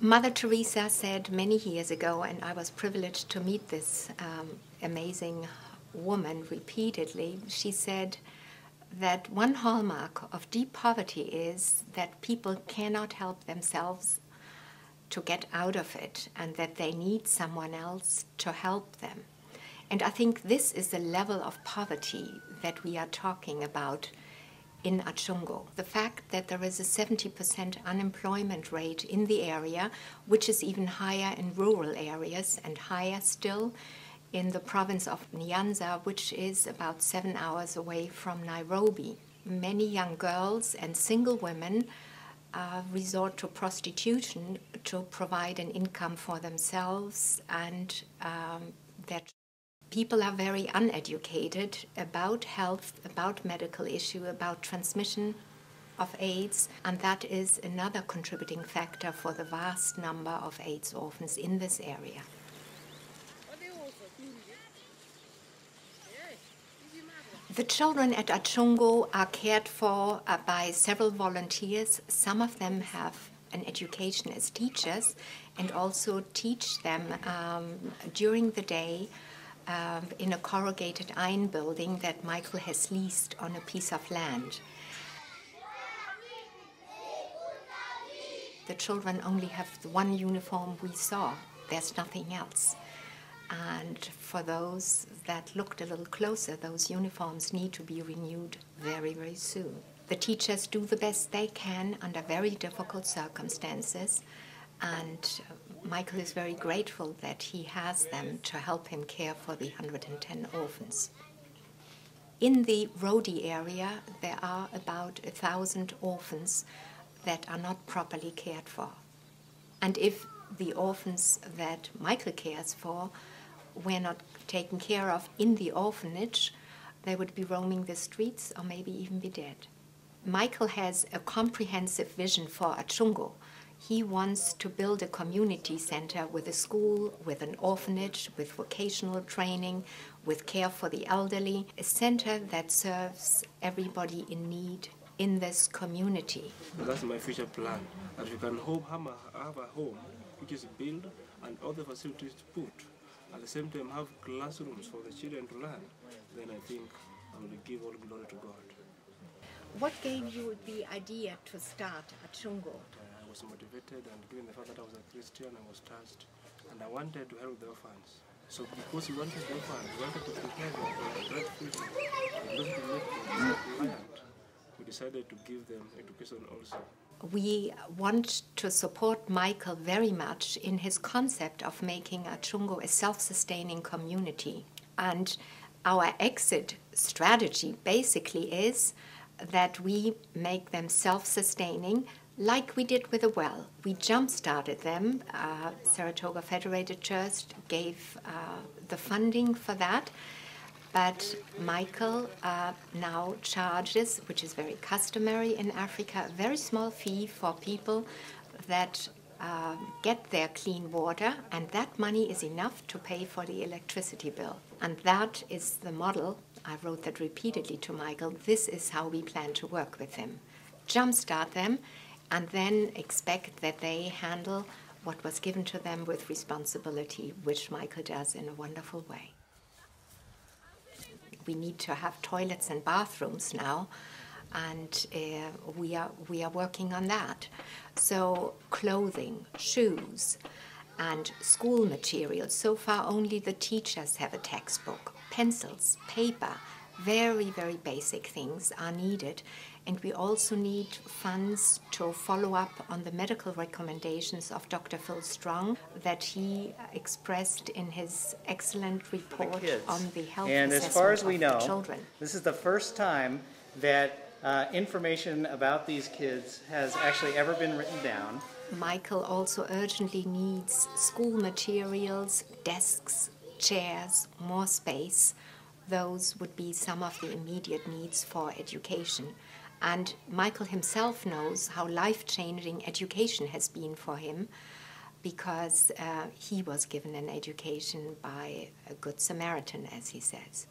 Mother Teresa said many years ago, and I was privileged to meet this amazing woman repeatedly, she said that one hallmark of deep poverty is that people cannot help themselves to get out of it, and that they need someone else to help them. And I think this is the level of poverty that we are talking about in Achungo. The fact that there is a 70% unemployment rate in the area, which is even higher in rural areas and higher still in the province of Nyanza, which is about 7 hours away from Nairobi. Many young girls and single women resort to prostitution to provide an income for themselves, and that people are very uneducated about health, about medical issue, about transmission of AIDS, and that is another contributing factor for the vast number of AIDS orphans in this area. The children at Achungo are cared for by several volunteers. Some of them have an education as teachers and also teach them during the day in a corrugated iron building that Michael has leased on a piece of land. The children only have the one uniform we saw. There's nothing else. And for those that looked a little closer, those uniforms need to be renewed very, very soon. The teachers do the best they can under very difficult circumstances, and Michael is very grateful that he has them to help him care for the 110 orphans. In the Rodi area, there are about 1,000 orphans that are not properly cared for. And if the orphans that Michael cares for were not taken care of in the orphanage, they would be roaming the streets or maybe even be dead. Michael has a comprehensive vision for Achungo. He wants to build a community center with a school, with an orphanage, with vocational training, with care for the elderly, a center that serves everybody in need in this community. That's my future plan, that we can have a home which is built and all the facilities put. At the same time have classrooms for the children to learn. Then I think I will give all glory to God. What gave you the idea to start Achungo? I was motivated, and given the fact that I was a Christian, I was touched, and I wanted to help the orphans. So because we wanted the orphans, we wanted to prepare them for a great future, we wanted to make them reliant, we decided to give them education also. We want to support Michael very much in his concept of making Achungo a self-sustaining community. And our exit strategy basically is that we make them self-sustaining like we did with a well. We jump-started them. Saratoga Federated Church gave the funding for that. But Michael now charges, which is very customary in Africa, a very small fee for people that get their clean water, and that money is enough to pay for the electricity bill. And that is the model. I wrote that repeatedly to Michael. This is how we plan to work with him. Jumpstart them, and then expect that they handle what was given to them with responsibility, which Michael does in a wonderful way. We need to have toilets and bathrooms now, and we are working on that. So clothing, shoes, and school materials. So far only the teachers have a textbook. Pencils, paper, very, very basic things are needed. And we also need funds to follow up on the medical recommendations of Dr. Phil Strong that he expressed in his excellent report on the health and assessment as far as we of know, the children. This is the first time that information about these kids has actually ever been written down. Michael also urgently needs school materials, desks, chairs, more space. Those would be some of the immediate needs for education. And Michael himself knows how life-changing education has been for him, because he was given an education by a good Samaritan, as he says.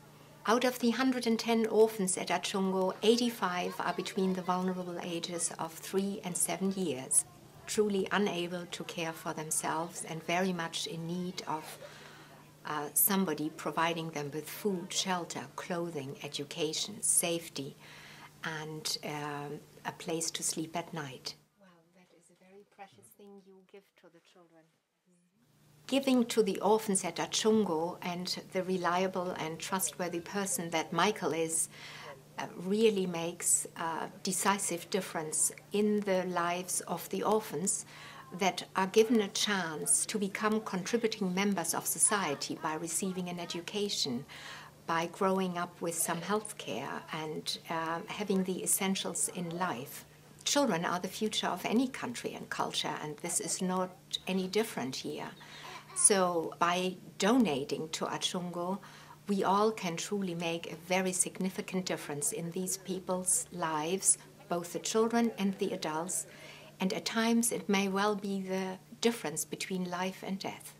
Out of the 110 orphans at Achungo, 85 are between the vulnerable ages of 3 and 7 years. truly unable to care for themselves and very much in need of somebody providing them with food, shelter, clothing, education, safety, and a place to sleep at night. Wow, that is a very precious thing you give to the children. Giving to the orphans at Achungo, and the reliable and trustworthy person that Michael is, really makes a decisive difference in the lives of the orphans that are given a chance to become contributing members of society by receiving an education, by growing up with some health care and having the essentials in life. Children are the future of any country and culture, and this is not any different here. So by donating to Achungo, we all can truly make a very significant difference in these people's lives, both the children and the adults, and at times it may well be the difference between life and death.